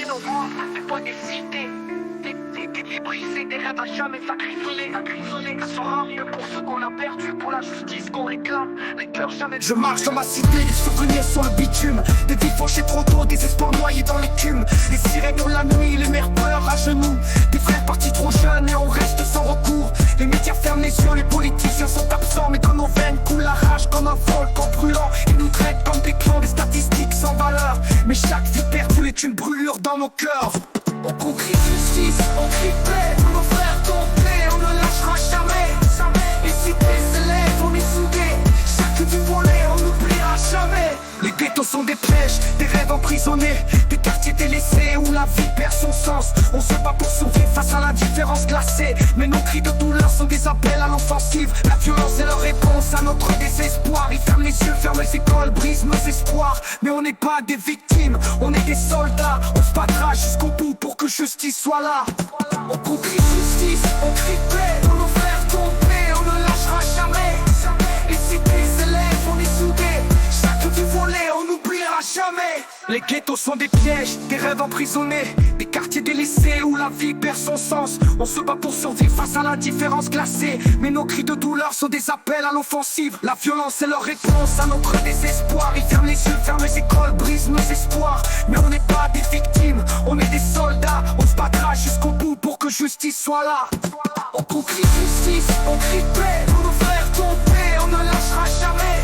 nos voix, c'est pas des cités. Des brisés, des rêves à jamais sacrifiés, à son rame pour ce qu'on a perdu, pour la justice qu'on réclame, les cœurs jamais. Je marche dans ma cité, les souvenirs sur le bitume. Des vies fauchées trop tôt, des espoirs noyés dans l'écume. Les sirènes ont la nuit, les mères pleurent à genoux. Des frères partis trop jeunes et on reste sans recours. Les médias ferment les yeux, les politiciens sont absents. Mais dans nos veines coule la rage comme un volcan brûlant. Ils nous traitent comme des clans, des statistiques sans valeur. Mais chaque vie perdue est une brûlure dans nos cœurs. On crie justice, on crie paix, pour nos frères tombés, on ne lâchera jamais. Les cités s'élèvent, on est soudés, chaque vie volée, on n'oubliera jamais. Les ghettos sont des pièges, des rêves emprisonnés, des quartiers délaissés où la vie perd son sens. On se bat pour survivre face à l'indifférence glacée, mais nos cris de douleur sont des appels à l'offensive. La violence est leur réponse à notre désespoir. Ils ferment les yeux, ferment les écoles, brisent nos espoirs. Mais on n'est pas des victimes, on est des soldats. On se battra jusqu'au bout pour que justice soit là. On crie justice, on crie paix, pour nos frères tombés, on ne lâchera jamais. Les cités s'élèvent, on est soudés, chaque vie volée, on n'oubliera jamais. Les ghettos sont des pièges, des rêves emprisonnés, des quartiers délaissés où la vie perd son sens. On se bat pour survivre face à l'indifférence glacée, mais nos cris de douleur sont des appels à l'offensive. La violence est leur réponse à notre désespoir. Ils ferment les yeux, ferment les écoles, brisent nos espoirs. Mais on n'est pas des victimes, on est des soldats. On se battra jusqu'au bout pour que justice soit là. On crie justice, on crie paix, pour nos frères tombés, on ne lâchera jamais.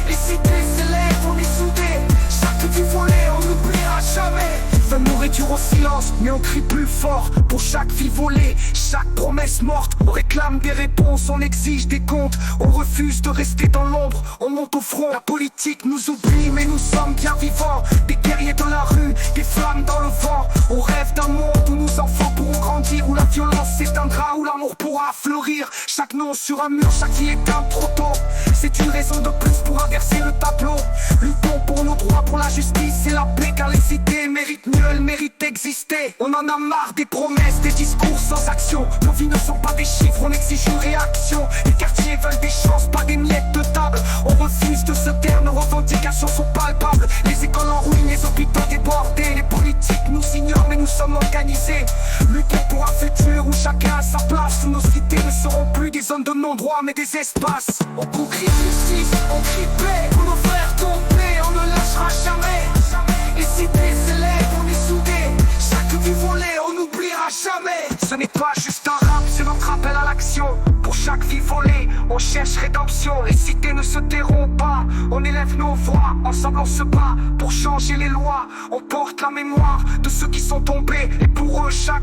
Les cités s'élèvent, on est soudés, chaque vie volée, on n'oubliera jamais. Veut nous réduire au silence, mais on crie plus fort. Pour chaque vie volée, chaque promesse morte, on réclame des réponses, on exige des comptes. On refuse de rester dans l'ombre, on monte au front. La politique nous oublie, mais nous sommes bien vivants. Des guerriers dans la rue, des flammes dans le vent. On rêve d'un monde où nos enfants pourront grandir, où la violence s'éteindra, où l'amour pourra fleurir. Chaque nom sur un mur, chaque vie éteinte trop tôt. C'est une raison de plus pour inverser le tableau. Luttons pour nos droits, pour la justice et la paix, car les cités méritent mieux, elles méritent d'exister. On en a marre des promesses, des discours sans action. Nos vies ne sont pas des chiffres, on exige une réaction. Les quartiers veulent des chances, pas des miettes de table. On refuse de se taire, nos revendications sont palpables. Les écoles en ruine, les hôpitaux débordés. Les politiques nous ignorent, mais nous sommes organisés. Luttons pour un futur où chacun a sa place, où nos cités ne seront plus des zones de non-droit, mais des espaces. On crie justice, on crie paix, pour nos frères tombés, on ne lâchera jamais. Les cités s'élèvent, on est soudés, chaque vie volée, on n'oubliera jamais. Ce n'est pas juste un rap, c'est notre appel à l'action. Pour chaque vie volée, on cherche rédemption. Les cités ne se tairont pas, on élève nos voix. Ensemble on se bat pour changer les lois. On porte la mémoire de ceux qui sont tombés, et pour eux chaque